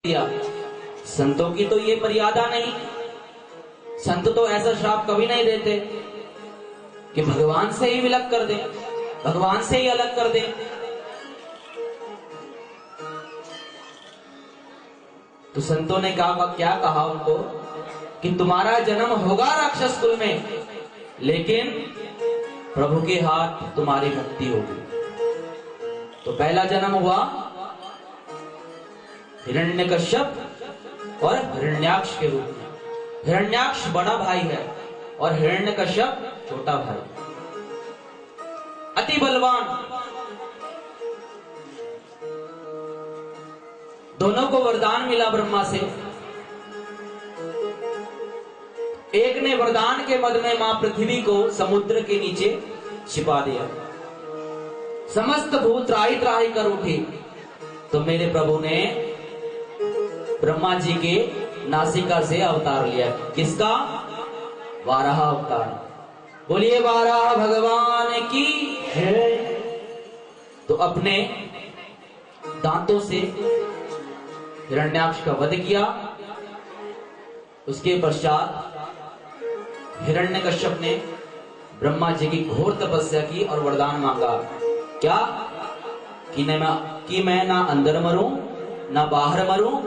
दिया। संतों की तो ये मर्यादा नहीं। संत तो ऐसा श्राप कभी नहीं देते कि भगवान से ही विलग कर दे, भगवान से ही अलग कर दे। तो संतों ने क्या कहा उनको कि तुम्हारा जन्म होगा राक्षस कुल में, लेकिन प्रभु के हाथ तुम्हारी मुक्ति होगी। तो पहला जन्म हुआ हिरण्यकश्यप और हिरण्याक्ष के रूप में। हिरण्याक्ष बड़ा भाई है और हिरण्यकश्यप छोटा भाई, अति बलवान। दोनों को वरदान मिला ब्रह्मा से। एक ने वरदान के मद में मां पृथ्वी को समुद्र के नीचे छिपा दिया। समस्त भूत त्राही त्राही कर उठे। तो मेरे प्रभु ने ब्रह्मा जी के नासिका से अवतार लिया। किसका? वाराह अवतार। बोलिए वाराह भगवान की है। तो अपने दांतों से हिरण्याक्ष का वध किया। उसके पश्चात हिरण्यकश्यप ने ब्रह्मा जी की घोर तपस्या की और वरदान मांगा। क्या? कि मैं ना अंदर मरूं ना बाहर मरूं,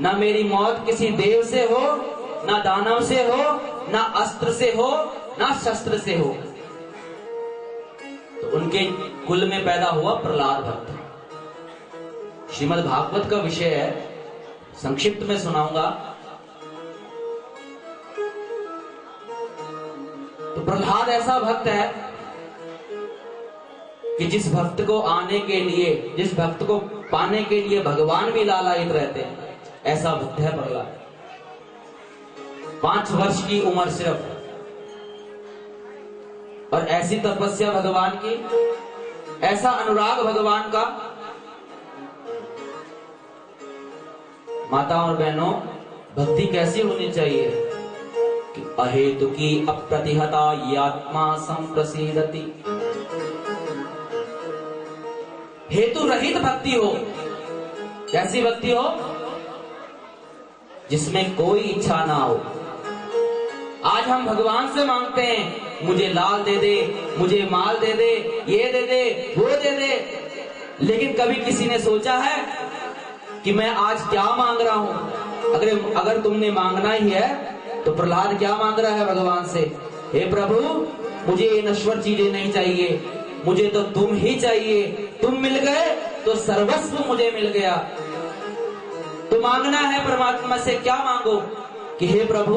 ना मेरी मौत किसी देव से हो, ना दानव से हो, ना अस्त्र से हो, ना शस्त्र से हो। तो उनके कुल में पैदा हुआ प्रहलाद भक्त। श्रीमद् भागवत का विषय है, संक्षिप्त में सुनाऊंगा। तो प्रहलाद ऐसा भक्त है कि जिस भक्त को आने के लिए, जिस भक्त को पाने के लिए भगवान भी लालायित रहते हैं, ऐसा भक्त है प्रहलाद। 5 वर्ष की उम्र सिर्फ, और ऐसी तपस्या भगवान की, ऐसा अनुराग भगवान का। माता और बहनों, भक्ति कैसी होनी चाहिए कि अहेतु की अप्रतिहता ये आत्मा संप्रसीदति। हेतु रहित भक्ति हो। कैसी भक्ति हो? जिसमें कोई इच्छा ना हो। आज हम भगवान से मांगते हैं, मुझे लाल दे दे, मुझे माल दे दे, ये दे दे, वो दे दे। लेकिन कभी किसी ने सोचा है कि मैं आज क्या मांग रहा हूं? अगर तुमने मांगना ही है तो प्रहलाद क्या मांग रहा है भगवान से? हे प्रभु, मुझे ये नश्वर चीजें नहीं चाहिए, मुझे तो तुम ही चाहिए। तुम मिल गए तो सर्वस्व मुझे मिल गया। तो मांगना है परमात्मा से, क्या मांगो कि हे प्रभु,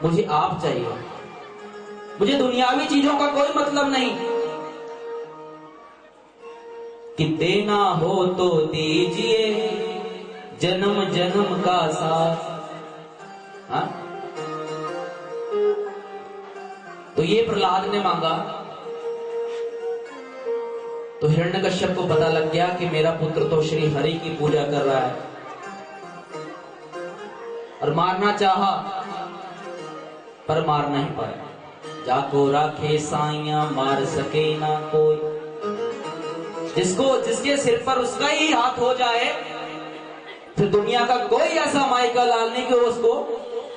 मुझे आप चाहिए, मुझे दुनियावी चीजों का कोई मतलब नहीं। कि देना हो तो दीजिए जन्म जन्म का साथ। हाँ? तो ये प्रहलाद ने मांगा। तो हिरण्यकश्यप को पता लग गया कि मेरा पुत्र तो श्री हरि की पूजा कर रहा है, और मारना चाहा पर मार नहीं पाया। जाको राखे साइया मार सके ना कोई। जिसके सिर पर उसका ही हाथ हो जाए, फिर दुनिया का कोई ऐसा माई का लाल नहीं कि वो उसको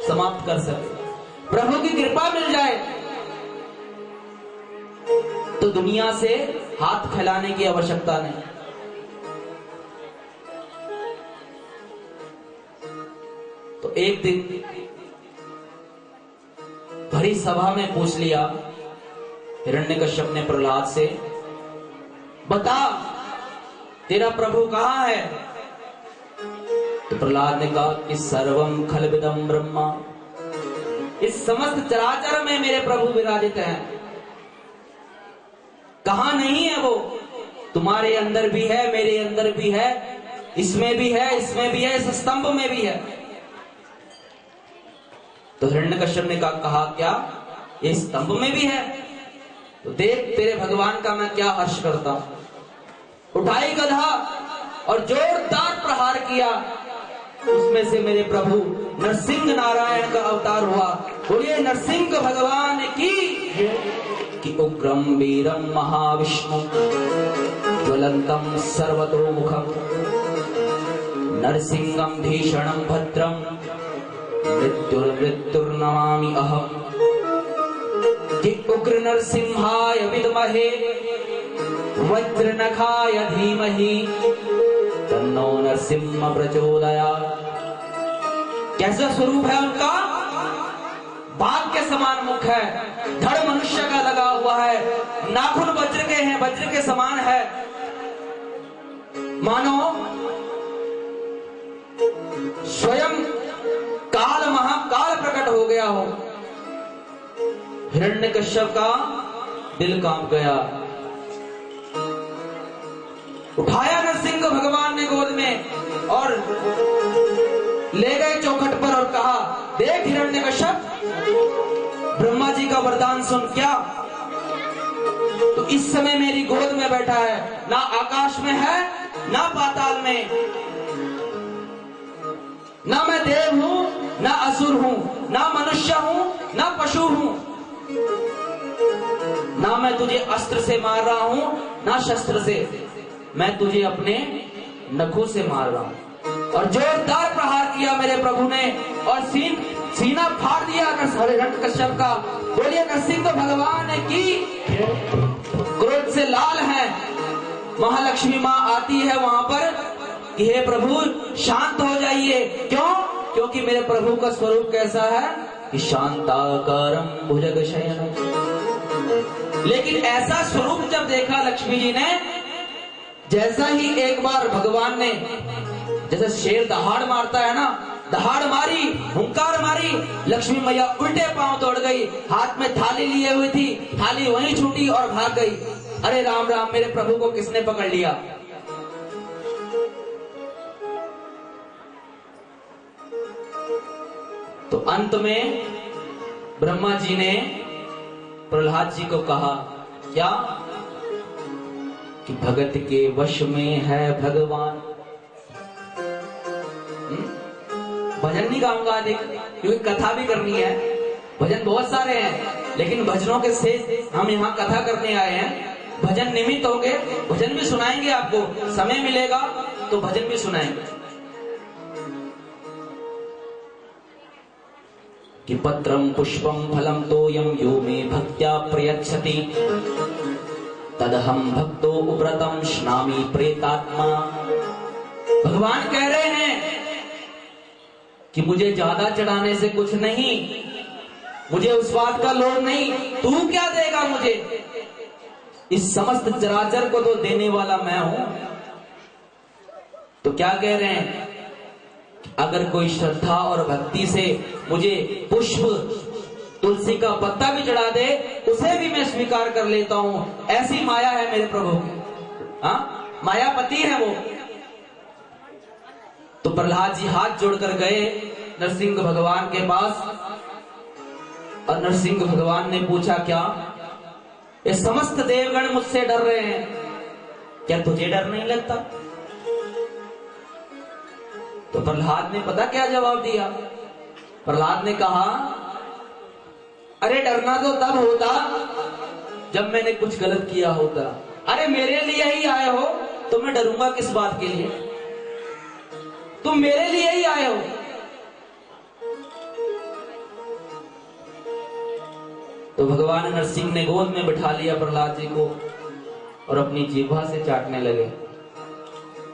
समाप्त कर सके। प्रभु की कृपा मिल जाए तो दुनिया से हाथ फैलाने की आवश्यकता नहीं। तो एक दिन भरी सभा में पूछ लिया हिरण्यकश्यप ने प्रहलाद से, बता तेरा प्रभु कहां है? तो प्रहलाद ने कहा कि सर्वम खलविदम ब्रह्मा, इस समस्त चराचर में मेरे प्रभु विराजित हैं। कहां नहीं है वो? तुम्हारे अंदर भी है, मेरे अंदर भी है, इसमें भी है, इसमें भी है, इस स्तंभ में भी है। तो हिरण्यकश्यप ने कहा क्या ये स्तंभ में भी है? तो देख तेरे भगवान का मैं क्या हर्ष करता हूं। उठाई गधा और जोरदार प्रहार किया। उसमें से मेरे प्रभु नरसिंह नारायण का अवतार हुआ। बोलिए नरसिंह भगवान की कि उग्रम वीरम महाविष्णु ज्वलंतम सर्वतोमुखम नरसिंहं भीषणं भद्रं मृत्युर्नमामि अहम् कि उग्र नरसिंहाय विद्महे वज्रनखाय धीमहि तन्नो नरसिंह प्रचोदयात्। कैसा स्वरूप है उनका? बाघ के समान मुख है, धड़ मनुष्य का लगा हुआ है, नाखून वज्र के हैं, वज्र के समान है, मानो स्वयं काल महाकाल प्रकट हो गया हो। हिरण्यकश्यप का दिल कांप गया। उठाया नरसिंह भगवान ने गोद में और ले गए चौखट पर और कहा, देख हिरण्यकश्यप, ब्रह्मा जी का वरदान सुन। क्या? तो इस समय मेरी गोद में बैठा है, ना आकाश में है ना पाताल में, ना मैं देव हूं ना असुर हूं, ना मनुष्य हूं ना पशु हूं, ना मैं तुझे अस्त्र से मार रहा हूं ना शस्त्र से, मैं तुझे अपने नखों से मार रहा हूं। और जोरदार प्रहार किया मेरे प्रभु ने और सीना फाड़ दिया हिरण्यकश्यप का। बोलिए नरसिंह भगवान की। क्रोध से लाल है। महालक्ष्मी माँ आती है वहां पर कि हे प्रभु शांत हो जाइए। क्यों? क्योंकि मेरे प्रभु का स्वरूप कैसा है कि शांताकारं भुजगशयनं। लेकिन ऐसा स्वरूप जब देखा लक्ष्मी जी ने, जैसा ही एक बार भगवान ने, जैसे शेर दहाड़ मारता है ना, दहाड़ मारी, हुंकार मारी, लक्ष्मी मैया उल्टे पांव दौड़ गई, हाथ में थाली लिए हुई थी, थाली वहीं छूटी और भाग गई। अरे राम राम, मेरे प्रभु को किसने पकड़ लिया? तो अंत में ब्रह्मा जी ने प्रहलाद जी को कहा, क्या? कि भगत के वश में है भगवान। भजन नहीं गाऊंगा देख, क्योंकि कथा भी करनी है। भजन बहुत सारे हैं, लेकिन भजनों के से हम यहाँ कथा करने आए हैं। भजन निमित्त होंगे, भजन भी सुनाएंगे आपको, समय मिलेगा तो भजन भी सुनाएंगे। कि पत्रम पुष्पम फलम तोयम यो मे भक्त्या प्रयच्छति तदहम भक्तो उव्रतम श्नामि प्रेतात्मा। भगवान कह रहे हैं कि मुझे ज्यादा चढ़ाने से कुछ नहीं, मुझे उस बात का लोभ नहीं। तू क्या देगा मुझे? इस समस्त चराचर को तो देने वाला मैं हूं। तो क्या कह रहे हैं? अगर कोई श्रद्धा और भक्ति से मुझे पुष्प, तुलसी का पत्ता भी चढ़ा दे, उसे भी मैं स्वीकार कर लेता हूं। ऐसी माया है मेरे प्रभु की। हाँ, मायापति है वो। तो प्रहलाद जी हाथ जोड़कर गए नरसिंह भगवान के पास और नरसिंह भगवान ने पूछा, क्या ये समस्त देवगण मुझसे डर रहे हैं, क्या तुझे डर नहीं लगता? तो प्रहलाद ने पता क्या जवाब दिया? प्रहलाद ने कहा, अरे डरना तो तब होता जब मैंने कुछ गलत किया होता। अरे मेरे लिए ही आए हो तो मैं डरूंगा किस बात के लिए? तुम मेरे लिए ही आए हो। तो भगवान नरसिंह ने गोद में बिठा लिया प्रहलाद जी को और अपनी जीभा से चाटने लगे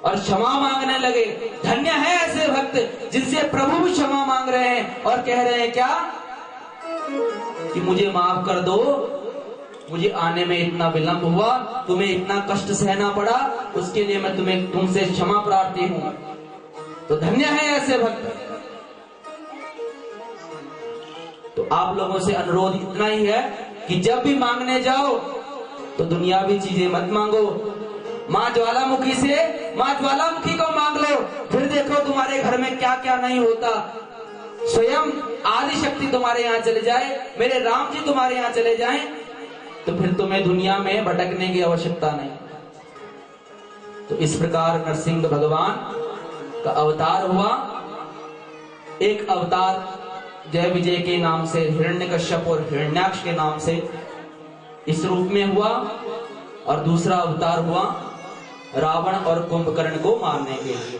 और क्षमा मांगने लगे। धन्य है ऐसे भक्त जिनसे प्रभु भी क्षमा मांग रहे हैं और कह रहे हैं क्या कि मुझे माफ कर दो, मुझे आने में इतना विलंब हुआ, तुम्हें इतना कष्ट सहना पड़ा, उसके लिए मैं तुमसे क्षमा प्रार्थी हूं। तो धन्य है ऐसे भक्त। तो आप लोगों से अनुरोध इतना ही है कि जब भी मांगने जाओ तो दुनियावी चीजें मत मांगो। माँ ज्वालामुखी से माँ ज्वालामुखी को मांग लो, फिर देखो तुम्हारे घर में क्या क्या नहीं होता। स्वयं आदि शक्ति तुम्हारे यहाँ चले जाए, मेरे राम जी तुम्हारे यहाँ चले जाएं, तो फिर तुम्हें दुनिया में भटकने की आवश्यकता नहीं। तो इस प्रकार नरसिंह भगवान का अवतार हुआ। एक अवतार जय विजय के नाम से, हिरण्यकश्यप और हिरण्याक्ष के नाम से इस रूप में हुआ, और दूसरा अवतार हुआ रावण और कुंभकर्ण को मारने के लिए।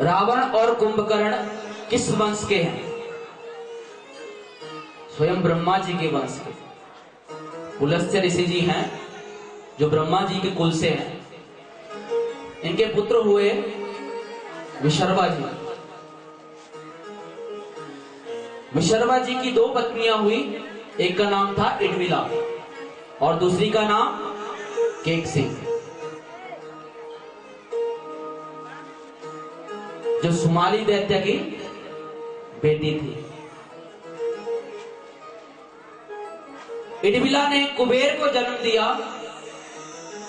रावण और कुंभकर्ण किस वंश के हैं? स्वयं ब्रह्मा जी के वंश के। पुलस्त्य ऋषि जी हैं जो ब्रह्मा जी के कुल से हैं। इनके पुत्र हुए विशर्वा जी। विशर्वा जी की दो पत्नियां हुई, एक का नाम था इडविला और दूसरी का नाम केकसी, जो सुमाली दैत्य की बेटी थी। इडविला ने कुबेर को जन्म दिया,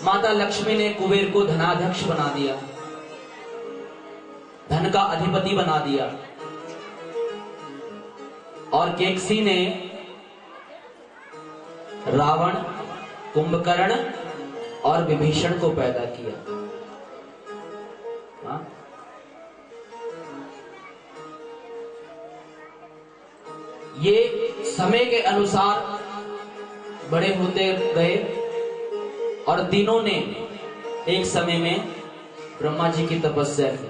माता लक्ष्मी ने कुबेर को धनाध्यक्ष बना दिया, धन का अधिपति बना दिया, और केकसी ने रावण, कुंभकर्ण और विभीषण को पैदा किया। हाँ? ये समय के अनुसार बड़े होते गए और तीनों ने एक समय में ब्रह्मा जी की तपस्या की।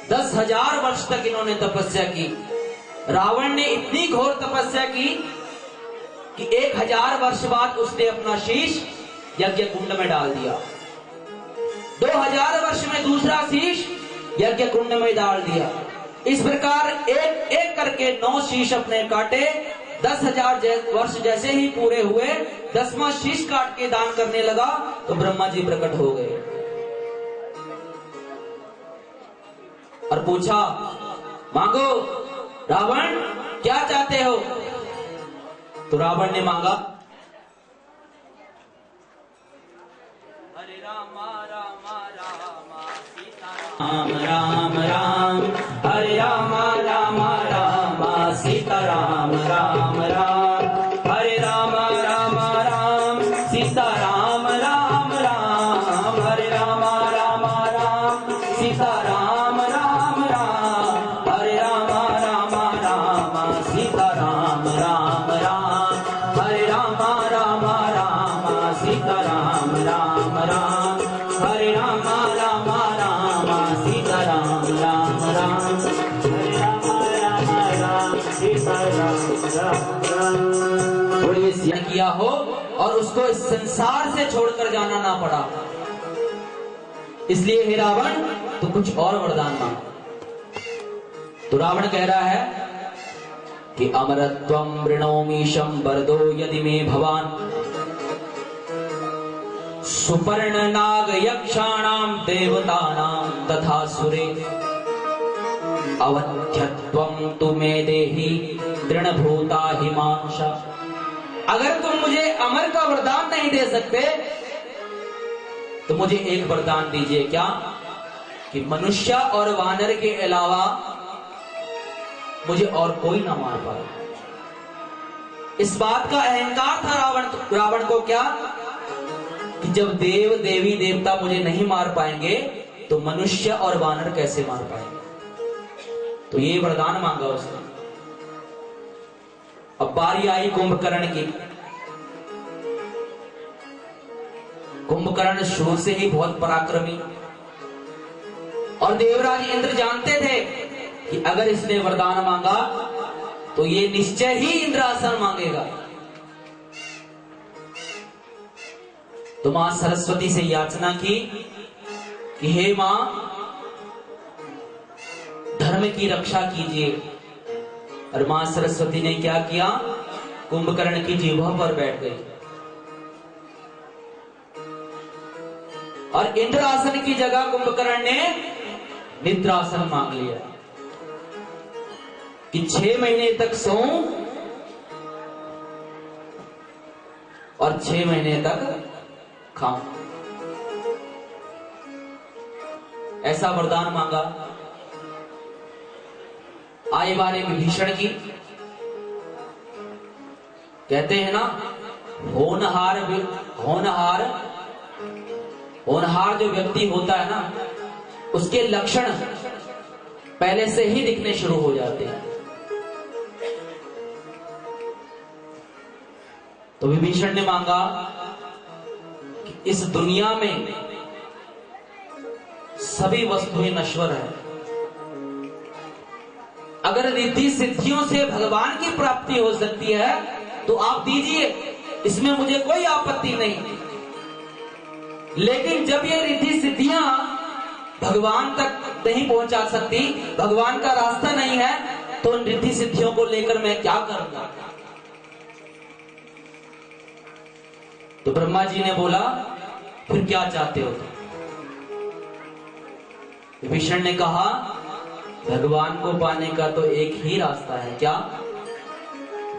10,000 वर्ष तक इन्होंने तपस्या की। रावण ने इतनी घोर तपस्या की कि 1000 वर्ष बाद उसने अपना शीश यज्ञ कुंड में डाल दिया। 2000 वर्ष में दूसरा शीश यज्ञ कुंड में डाल दिया। इस प्रकार एक एक करके 9 शीश अपने काटे। 10,000 वर्ष जैसे ही पूरे हुए, 10वां शीश काट के दान करने लगा तो ब्रह्मा जी प्रकट हो गए और पूछा, मांगो रावण, क्या चाहते हो? तो रावण ने मांगा, हरे राम राम राम सीता राम राम राम, हरे राम राम राम सीता राम राम राम, हरे राम राम राम सीता राम राम राम, हरे राम राम राम सीता राम राम राम, हरे राम राम राम सीता राम राम राम, हरे राम राम राम सीता राम राम राम, हरे राम राम राम सीता राम राम राम, हरे राम राम राम सीता राम राम। थोड़ी किया हो और उसको इस संसार से छोड़कर जाना ना पड़ा, इसलिए हे रावण तो कुछ और वरदान मांग। तो रावण कह रहा है कि अमरत्वं वृणोमीशं वरदो यदि मे भवान, सुपर्ण नाग यक्षाणां देवतानां तथा सुरे, अवध्यत्वं तु मे देहि तृणभूता हिमांशा। अगर तुम मुझे अमर का वरदान नहीं दे सकते तो मुझे एक वरदान दीजिए। क्या? कि मनुष्य और वानर के अलावा मुझे और कोई ना मार पाए। इस बात का अहंकार था रावण को, क्या कि जब देव देवी देवता मुझे नहीं मार पाएंगे तो मनुष्य और वानर कैसे मार पाएंगे। तो ये वरदान मांगा उसने। अब बारी आई कुंभकर्ण की। कुंभकर्ण शुरू से ही बहुत पराक्रमी, और देवराज इंद्र जानते थे कि अगर इसने वरदान मांगा तो ये निश्चय ही इंद्रासन मांगेगा। तो मां सरस्वती से याचना की कि हे मां, धर्म की रक्षा कीजिए। और मां सरस्वती ने क्या किया? कुंभकर्ण की जिह्वा पर बैठ गई और इंद्रासन की जगह कुंभकर्ण ने निद्रासन मांग लिया कि 6 महीने तक सोऊं और 6 महीने तक खाऊं। ऐसा वरदान मांगा। आए बारे विभीषण की। कहते हैं ना, होनहार जो व्यक्ति होता है ना, उसके लक्षण पहले से ही दिखने शुरू हो जाते हैं। तो विभीषण ने मांगा कि इस दुनिया में सभी वस्तुएं नश्वर हैं, अगर रिद्धि सिद्धियों से भगवान की प्राप्ति हो सकती है तो आप दीजिए, इसमें मुझे कोई आपत्ति नहीं। लेकिन जब ये रिद्धि सिद्धियां भगवान तक नहीं पहुंचा सकती, भगवान का रास्ता नहीं है, तो उन रिद्धि सिद्धियों को लेकर मैं क्या करूंगा? तो ब्रह्मा जी ने बोला, फिर क्या चाहते हो तुम? विभीषण ने कहा, भगवान को पाने का तो एक ही रास्ता है, क्या?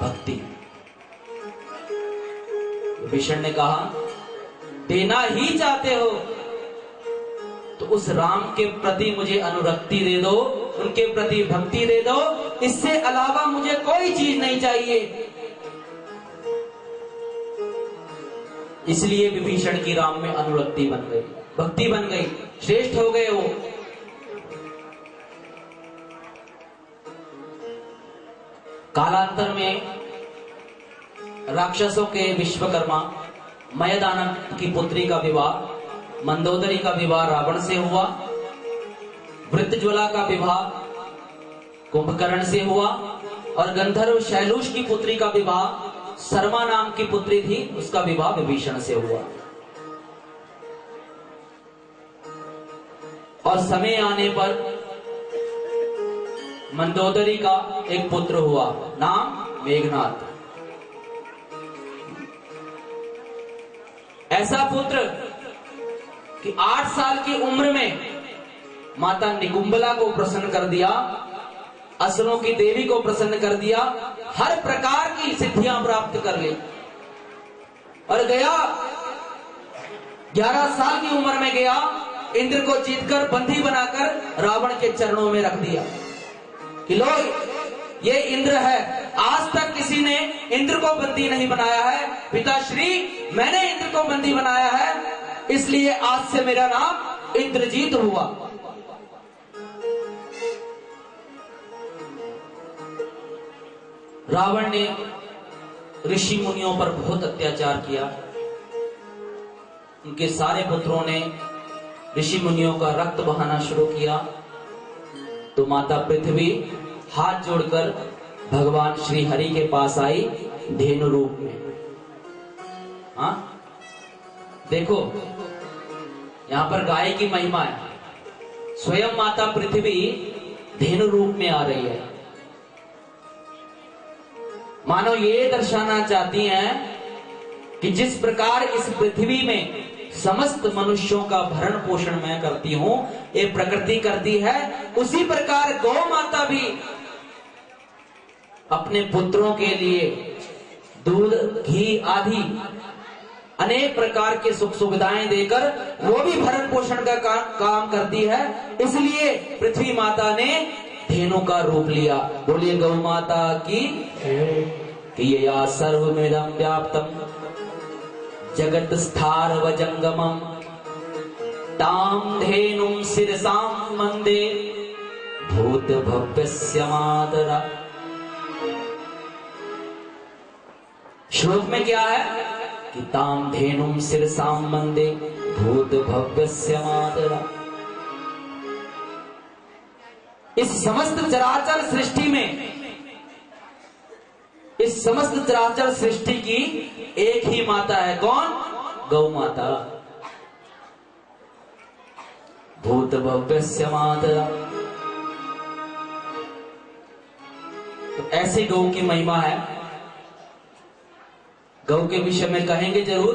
भक्ति। विभीषण ने कहा, देना ही चाहते हो तो उस राम के प्रति मुझे अनुरक्ति दे दो, उनके प्रति भक्ति दे दो, इससे अलावा मुझे कोई चीज नहीं चाहिए। इसलिए विभीषण की राम में अनुरक्ति बन गई, भक्ति बन गई, श्रेष्ठ हो गए वो। कालांतर में राक्षसों के विश्वकर्मा मयदानव की पुत्री का विवाह, मंदोदरी का विवाह रावण से हुआ, वृत्रज्वला का विवाह कुंभकर्ण से हुआ, और गंधर्व शैलूष की पुत्री का विवाह, शर्मा नाम की पुत्री थी, उसका विवाह विभीषण से हुआ। और समय आने पर मंदोदरी का एक पुत्र हुआ, नाम मेघनाथ। ऐसा पुत्र कि 8 साल की उम्र में माता निकुंबला को प्रसन्न कर दिया, असुरों की देवी को प्रसन्न कर दिया, हर प्रकार की सिद्धियां प्राप्त कर ली। और गया 11 साल की उम्र में गया, इंद्र को जीतकर बंदी बनाकर रावण के चरणों में रख दिया कि लो ये इंद्र है, आज तक किसी ने इंद्र को बंदी नहीं बनाया है, पिताश्री मैंने इंद्र को बंदी बनाया है, इसलिए आज से मेरा नाम इंद्रजीत हुआ। रावण ने ऋषि मुनियों पर बहुत अत्याचार किया, उनके सारे पुत्रों ने ऋषि मुनियों का रक्त बहाना शुरू किया। तो माता पृथ्वी हाथ जोड़कर भगवान श्री हरि के पास आई धेनु रूप में। हाँ देखो, यहां पर गाय की महिमा है, स्वयं माता पृथ्वी धेनु रूप में आ रही है। मानो ये दर्शाना चाहती हैं कि जिस प्रकार इस पृथ्वी में समस्त मनुष्यों का भरण पोषण मैं करती हूं, ये प्रकृति करती है, उसी प्रकार गौ माता भी अपने पुत्रों के लिए दूध, घी आदि अनेक प्रकार के सुख सुविधाएं देकर वो भी भरण पोषण का काम करती है। इसलिए पृथ्वी माता ने धेनु का रूप लिया। बोलिए गौ माता की कि या सर्वमिदं व्याप्तम जगत स्थार व जंगमम ताम धेनुम शिरसाम वंदे भूत भव्यस्य मातरा। श्लोक में क्या है कि ताम धेनुम शिरसाम वंदे भूत भव्यस्य मातरा। इस समस्त चराचर सृष्टि में, इस समस्त चराचर सृष्टि की एक ही माता है, कौन? गौ माता। भूत भव्यस्य मातरा। तो ऐसे गौ की महिमा है, गौ के विषय में कहेंगे जरूर,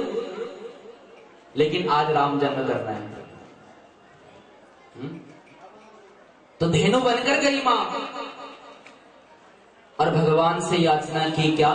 लेकिन आज राम जन्म करना है। तो धेनु बनकर गई मां और भगवान से याचना की क्या?